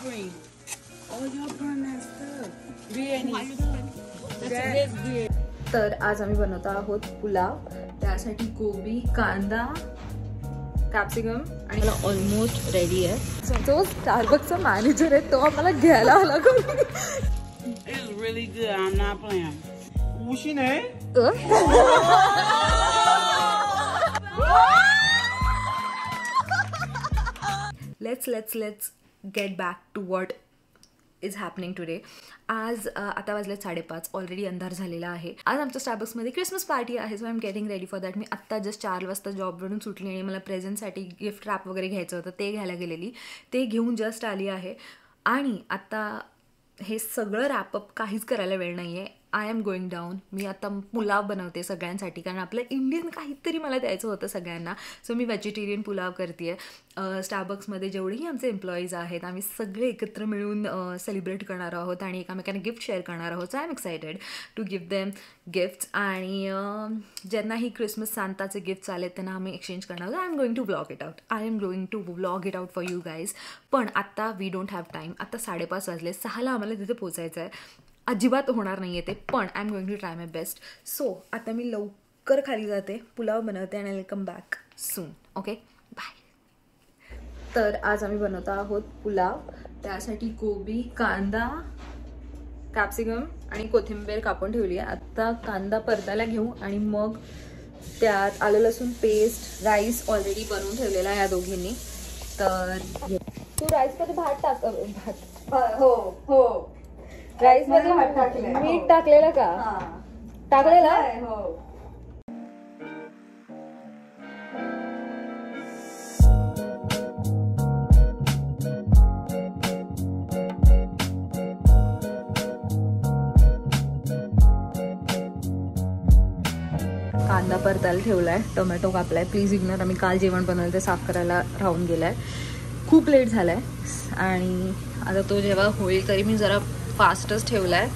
cream. Oh, you're burning that stuff. Biryani stuff. That's good. तर आज आम्ही बनवत आहोत पुलाव. त्यासाठी कोबी, कांदा, कॅप्सिकम आणि मला ऑलमोस्ट रेडी आहे. जो स्टारबक्सचा मॅनेजर आहे तो आम्हाला घ्यायला आला. It's really good. I'm not playing. What's your name? Let's get back to what is happening today. आज आता वाजले 5:30. ऑलरेडी अंधार झालेला आहे. आज आमच्या स्टारबक्समध्ये क्रिसमस पार्टी आहे. So I am getting ready for that. मी आत्ता जस्ट 4 वाजता जॉबवरून सुटली आणि मला प्रेझेंटसाठी गिफ्ट रॅप वगैरे घ्यायचं होतं. ते घ्यायला गेलेली. ते घेऊन जस्ट आली आहे. आणि आता हे सगळं रॅपअप काहीच करायला वेळ नाही आहे. I am going down. मी आता पुलाव बनवते सगळ्यांसाठी, कारण आपलं इंडियन काहीतरी मला द्यायचं होतं सगळ्यांना. सो मी व्हेजिटेरियन पुलाव करते आहे. स्टारबक्समध्ये जेवढेही आमचे एम्प्लॉईज आहेत आम्ही सगळे एकत्र मिळून सेलिब्रेट करणार आहोत आणि एकामेकांना गिफ्ट शेअर करणार आहोत. So I am excited to give them gifts. आणि ज्यांनाही क्रिसमस सांताचे गिफ्ट्स आले त्यांना आम्ही एक्सचेंज करणार आहोत. I am going to vlog it out. I am going to vlog it out for you guys. पण आत्ता वी डोंट हॅव टाईम. आता 5:30 वाजले. 6ला आम्हाला तिथे पोचायचं आहे. अजिबात होणार नाही आहे ते, पण I am going to try my best. So आता मी लवकर खाली जाते, पुलाव बनवते आणि I will come back soon. Okay, bye. तर आज आम्ही बनवत आहोत पुलाव. त्यासाठी कोबी, कांदा, कॅप्सिकम आणि कोथिंबीर कापून ठेवली आहे. आत्ता कांदा परतायला घेऊ आणि मग त्यात आलं लसूण पेस्ट, राईस ऑलरेडी बनवून ठेवलेला आहे या दोघींनी. तर तू राईसमध्ये भात टाक. भात हो हो राईस मध्ये मीठ टाकलेलं का? टाकलेलं हो. कांदा परतायला ठेवलाय, टोमॅटो कापलाय. Please ignore. आम्ही काल जेवण बनवलं ते साफ करायला राहून गेलाय. खूप लेट झालाय आणि आता तो जेव्हा होईल तरी मी जरा फास्टच ठेवला आहे.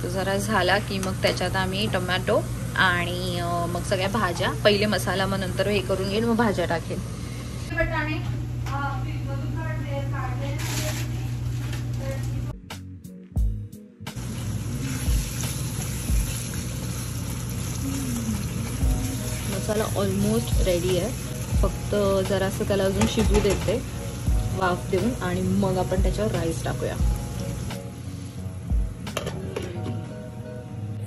तो जरा झाला की मग त्याच्यात आम्ही टोमॅटो आणि मग सगळ्या भाज्या, पहिले मसाला मग नंतर हे करून घेईन, मग भाज्या टाकेन. मसाला ऑलमोस्ट रेडी आहे. फक्त जरासं त्याला अजून शिजू देते वाफ देऊन आणि मग आपण त्याच्यावर राईस टाकूया.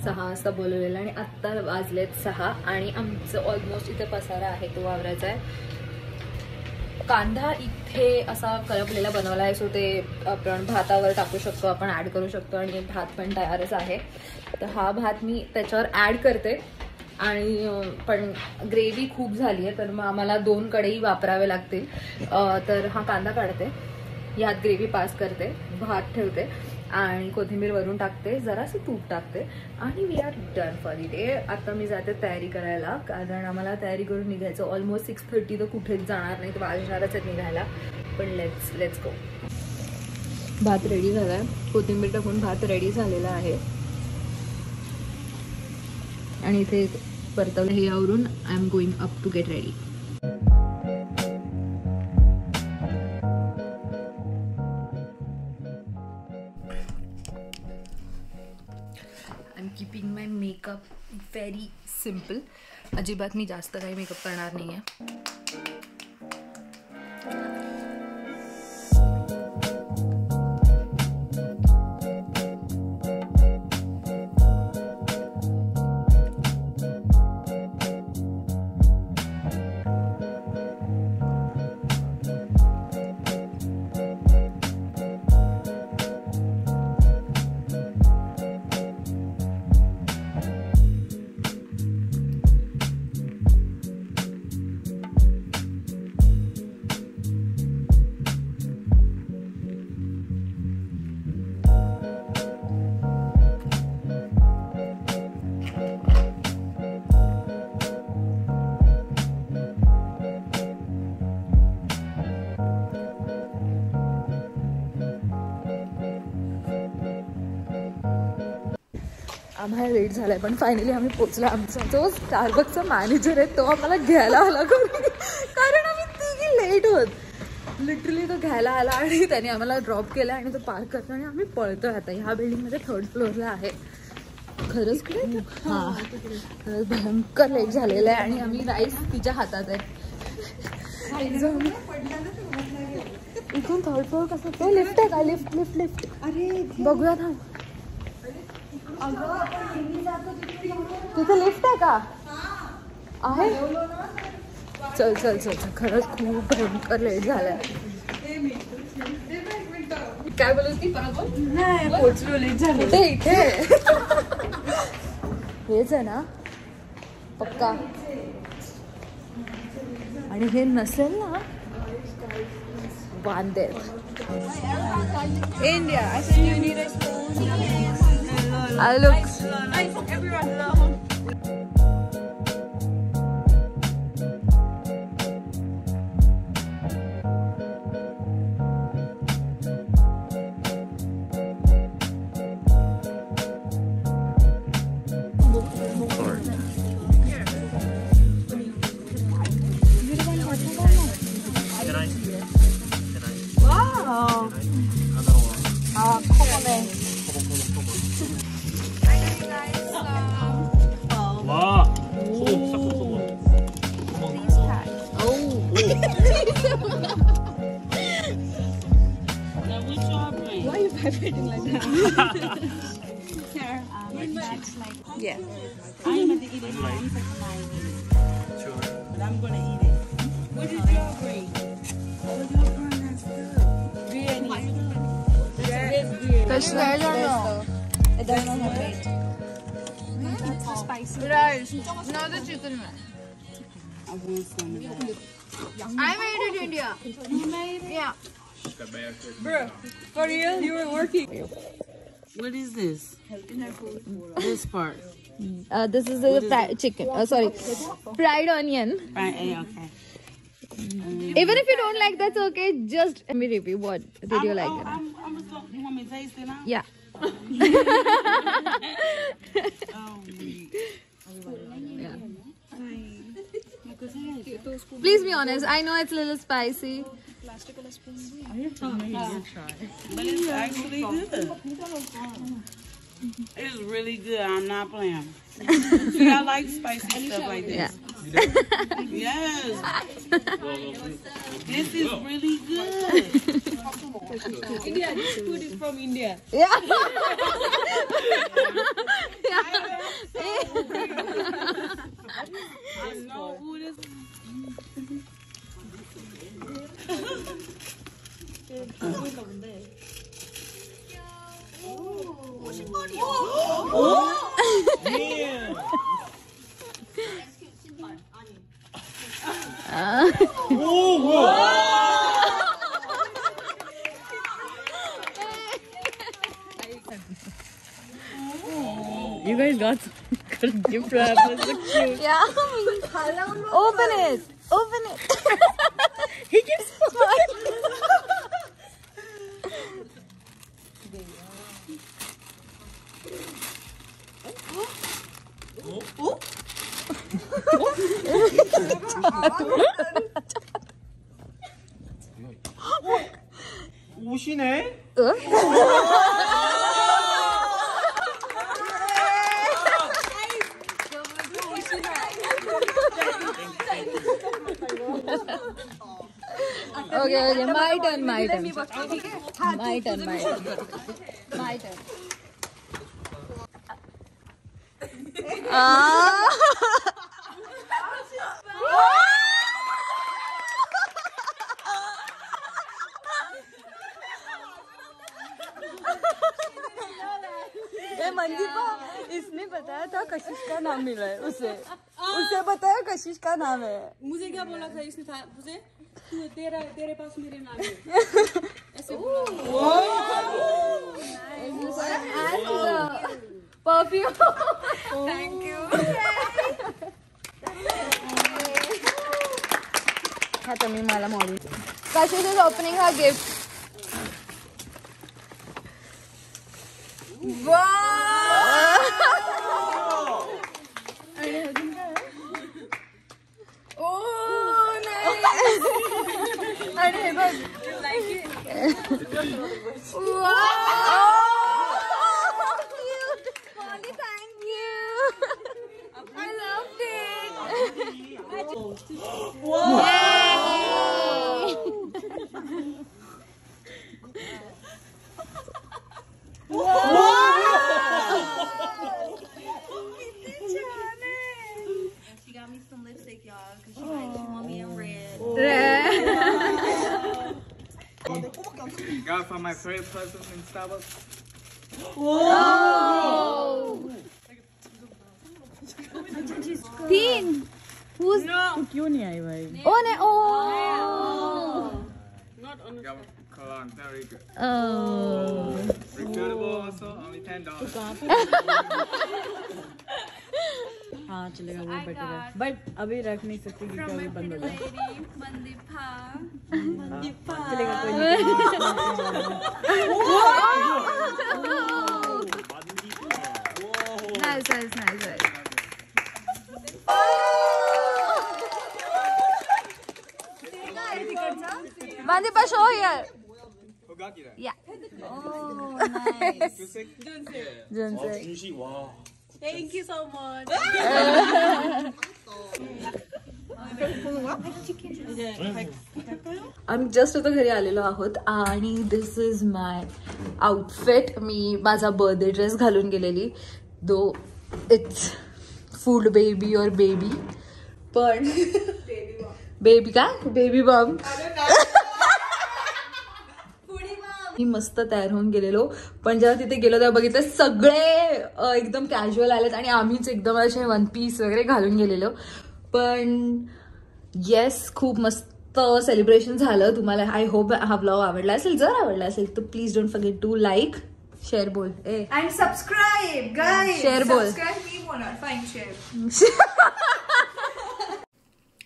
6 वाजता बोलवलेलं आणि आत्ता वाजलेत 6 आणि आमचं ऑलमोस्ट इथे पसारा आहे तो वावरायचा आहे. कांदा इथे असा करपलेला बनवला आहे. सो ते आपण भातावर टाकू शकतो, आपण ॲड करू शकतो आणि भात पण तयारच आहे. तर हा भात मी त्याच्यावर ॲड करते. आणि पण ग्रेव्ही खूप झाली आहे तर मग आम्हाला 2 कढई वापरावे लागतील. तर हा कांदा काढते, यात ग्रेव्ही पास करते, भात ठेवते आणि कोथिंबीर वरून टाकते, जरासं तूप टाकते आणि we are done for the day. आता मी जाते तयारी करायला, कारण आम्हाला तयारी करून निघायचं. ऑलमोस्ट 6:30 तर कुठेच जाणार नाही, तर वाजणारच आहे निघायला. पण लेट्स गो. भात रेडी झाला आहे, कोथिंबीर टाकून भात रेडी झालेला आहे. आणि इथे परतवलं हे आवरून I am going up to get ready. I am keeping my makeup very simple. अजिबात मी जास्त काही मेकअप करणार नाही आहे. आम्हाला लेट झालाय पण फायनली आम्ही पोचलो. आमचा जो स्टारबक्सचा मॅनेजर आहे तो आम्हाला घ्यायला आला कारण आम्ही तिघी लेट होत. लिटरली तो घ्यायला आला आणि त्याने आम्हाला ड्रॉप केला आणि तो पार्क करतो आणि आम्ही पळतोय आता. ह्या बिल्डिंगमध्ये 3rd फ्लोअरला आहे. खरंच हां खरंच भयंकर लेट झालेलं आहे आणि आम्ही राईस तिच्या हातात आहे. इथून 3rd फ्लोअर कसं तो लिफ्ट आहे का? लिफ्ट लिफ्ट लिफ्ट अरे बघूया ना. तिथे लिफ्ट आहे का? आहे. चल चल चल चल. खरंच खूप भयंकर लेट झालाय. काय बोलत ती? नाही पोचलो लेट झालं. ते इथे हेच आहे ना पक्का. आणि हे नसेल ना वांदे. India, I said you need a spoon. I look. Everyone love. Yeah. I'm going to eat it. But I'm going to eat it. What did y'all bring? Oh, y'all bring that stuff. Biryani. That's the best biryani. It does not have meat. That's so spicy. Rice. No, the chicken one. I want some of that. I made it India. You made it? Yeah. Bro, for real? You were working. What is this? This part. This is the chicken. Sorry, fried onion. Right, okay. Even if you don't like, that's okay. Just let me review. What did you like? You want me to taste it now? Yeah. Please be honest. I know it's a little spicy. But it's actually good. It's really good. I'm not playing. See, I like spicy stuff like this. Yeah. Yes. This is really good. India, this food is from India. Yeah. I know who this is. You guys got some gift wrap. That's so cute. Yeah. Open it. Open it. He gets smile. 옷이네? Okay, my turn. My turn. मंदीपा इसने बताया था कशिश का नाम मिला है उसे बताया कशिश का नाम है. मुझे क्या बोला था इसने था मुझे तेरे पास मेरे नाम है ऐसे बोला. Perfume. Thank you. आता मी मला model. Kashish is opening her gift. Wow! Oh, nice. आणि हे बघ Thank you. I loved it. She got me some lipstick, y'all, because she want me in red. Got from my favorite person in Starbucks. तीन. Who's? तू क्यों नहीं आई भाई? Oh no. Oh. Got cologne, very good. Oh. Refillable also, only $10. हाँ चलेगा वो better है but अभी रख नहीं सकती क्योंकि अभी बंद हो गया चलेगा कोई Nice. Mandipa, show here. Who got you that? Yeah. Oh, nice. Junse. Thank you so much. आम्ही जस्ट आता घरी आलेलो आहोत आणि दिस इज माय आउटफिट. मी माझा बर्थडे ड्रेस घालून गेलेली दो इट्स फूड बेबी और बेबी पण बेबी काय बेबी बम मी मस्त तयार होऊन गेलेलो पण जेव्हा तिथे गेलो तेव्हा बघितलं सगळे एकदम कॅज्युअल आलेत आणि आम्हीच एकदम असे वन पीस वगैरे घालून गेलेलो पण येस खूप मस्त सेलिब्रेशन झालं. तुम्हाला आय होप हा ब्लॉग आवडला असेल. जर आवडला असेल तर please don't forget to like share बोल And subscribe, guys. Share बोल. Subscribe me बोला. Fine, share.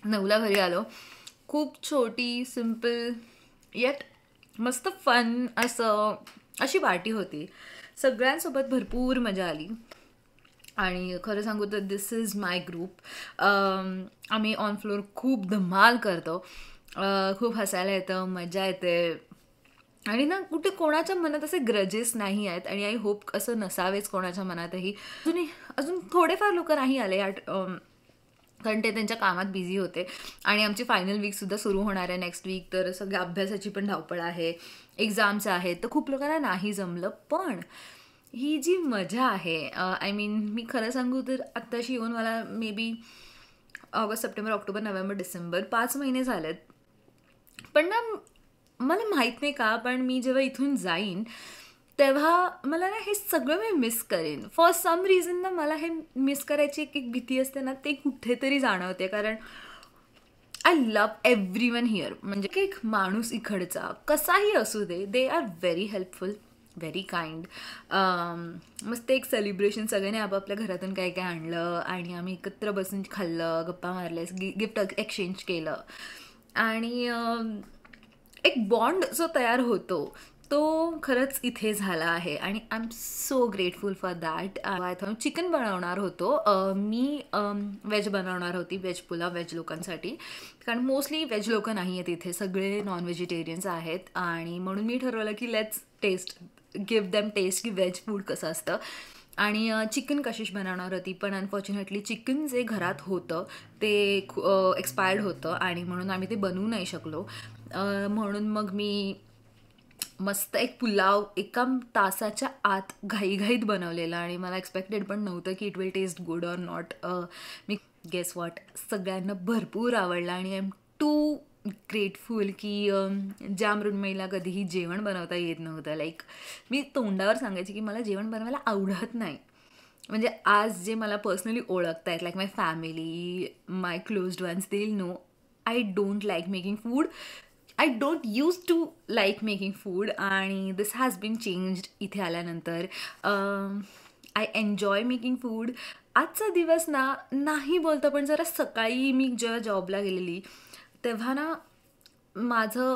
नऊला घरी आलो. खूप छोटी सिम्पल येट मस्त फन असं अशी पार्टी होती. सगळ्यांसोबत भरपूर मजा आली आणि खरं सांगू तर दिस इज माय ग्रुप. आम्ही ऑन फ्लोअर खूप धमाल करतो. खूप हसायला येतं, मजा येते आणि ना कुठे कोणाच्या मनात असे ग्रजेस नाही आहेत आणि आय होप असं नसावेच कोणाच्या मनातही. अजून थोडेफार लोक नाही आले कारण ते त्यांच्या कामात बिझी होते आणि आमची फायनल वीकसुद्धा सुरू होणार आहे नेक्स्ट वीक. तर सगळ्या अभ्यासाची पण धावपळ आहे, एक्झाम्स आहेत, तर खूप लोकांना नाही जमलं. पण ही जी मजा आहे आय मीन मी खरं सांगू तर आत्ताशी येऊन मला may be August, September, October, November, December 5 महिने झालेत. पण ना मला माहीत नाही का पण मी जेव्हा इथून जाईन तेव्हा मला ना हे सगळं मी मिस करेन. फॉर सम रिझन ना मला हे मिस करायची एक भीती असते ना ते कुठेतरी जाणवते कारण आय लव्ह एव्हरीवन हिअर. म्हणजे एक माणूस इकडचा कसाही असू दे they are very helpful, very kind. मस्त एक सेलिब्रेशन सगळ्यांनी आपापल्या घरातून काय काय आणलं आणि आम्ही एकत्र बसून खाल्लं, गप्पा मारल्या, गिफ्ट एक्सचेंज केलं आणि एक बॉन्ड जो तयार होतो तो खरंच इथे झाला आहे आणि I am so grateful for that. Chicken बनवणार होतो मी, व्हेज बनवणार होती, व्हेज पुलाव व्हेज लोकांसाठी कारण मोस्टली व्हेज लोक नाही आहेत इथे, सगळे नॉन व्हेजिटेरियन्स आहेत आणि म्हणून मी ठरवलं की let's taste give them taste की व्हेज फूड कसं असतं. आणि चिकन कशिश बनवणार होती पण अनफॉर्च्युनेटली चिकन जे घरात होतं ते एक्सपायर्ड होतं आणि म्हणून आम्ही ते बनवू नाही शकलो. म्हणून मग मी मस्त एक पुलाव 1 तासाच्या आत घाईघाईत बनवलेला आणि मला एक्सपेक्टेड पण नव्हतं की it will taste good or not. मी गेस वॉट सगळ्यांना भरपूर आवडला आणि आय एम टू ग्रेटफुल की ज्या मृण्मयीला कधीही जेवण बनवता येत नव्हतं. लाईक मी तोंडावर सांगायची की मला जेवण बनवायला आवडत नाही. म्हणजे आज जे मला पर्सनली ओळखत आहेत like my family, my closed ones, they will know I don't like making food. I don't use to like making food आणि दिस हॅज बीन चेंज्ड इथे आल्यानंतर. I enjoy making food. आजचा दिवस ना नाही बोलतं पण जरा सकाळी मी जेव्हा जॉबला गेलेली तेव्हा ना माझं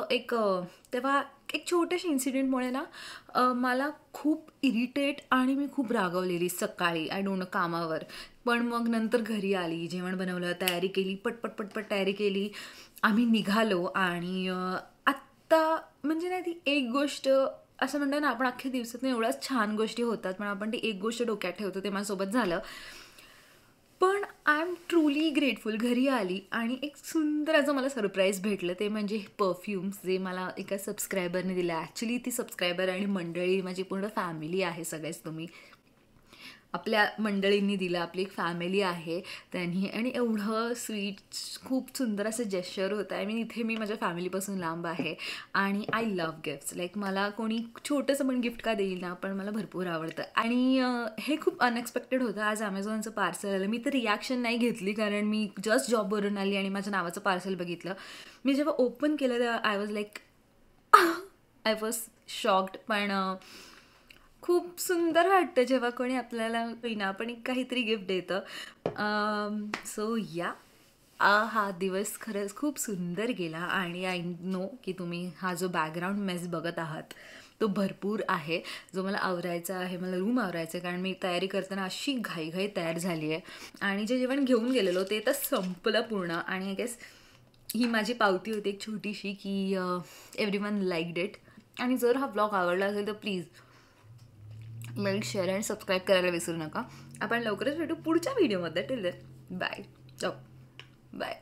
तेव्हा एक छोट्याशा इन्सिडेंटमुळे ना मला खूप इरिटेट आणि मी खूप रागवलेली सकाळी आय डोंट नो कामावर. पण मग नंतर घरी आली, जेवण बनवलं, तयारी केली, पटपट तयारी केली, आम्ही निघालो आणि आत्ता म्हणजे नाही ती एक गोष्ट असं म्हणतो ना आपण अख्ख्या दिवसात एवढ्याच छान गोष्टी होतात पण आपण ती एक गोष्ट डोक्यात ठेवतो ते माझ्यासोबत झालं. पण आय एम ट्रूली ग्रेटफुल. घरी आली आणि एक सुंदर असं मला सरप्राईज भेटलं ते म्हणजे परफ्युम्स जे मला एका सबस्क्रायबरने दिलं. ॲक्च्युली ती सबस्क्रायबर आणि मंडळी माझी पूर्ण फॅमिली आहे. सगळेच तुम्ही आपल्या मंडळींनी दिलं. आपली एक फॅमिली आहे त्यांनी आणि एवढं स्वीट खूप सुंदर असं जेस्चर होतं. आय मीन इथे मी माझ्या फॅमिलीपासून लांब आहे आणि आय लव्ह गिफ्ट्स. लाईक मला कोणी छोटंसं पण गिफ्ट का देईल ना पण मला भरपूर आवडतं. आणि हे खूप अनएक्सपेक्टेड होतं. आज ॲमेझॉनचं पार्सल आलं. मी तर रिॲक्शन नाही घेतली कारण मी जस्ट जॉबवरून आली आणि माझ्या नावाचं पार्सल बघितलं. मी जेव्हा ओपन केलं तेव्हा आय वॉज शॉक्ड. पण खूप सुंदर वाटतं जेव्हा कोणी आपल्याला विना पण काहीतरी गिफ्ट देतं. सो या हा दिवस खरंच खूप सुंदर गेला आणि आय नो की तुम्ही हा जो बॅकग्राऊंड मेस बघत आहात तो भरपूर आहे जो मला आवरायचा आहे. मला रूम आवरायचं आहे कारण मी तयारी करताना अशी घाईघाई तयार झाली आहे. आणि जे जेवण घेऊन गेलेलो ते तर संपलं पूर्ण. आणि आय गेस ही माझी पावती होती एक छोटीशी की एव्हरीवन लाईक्ड इट. आणि जर हा ब्लॉग आवडला असेल तर प्लीज लाईक शेअर आणि सबस्क्राईब करायला विसरू नका. आपण लवकरच भेटू पुढच्या व्हिडिओमध्ये. Till then bye. बाय.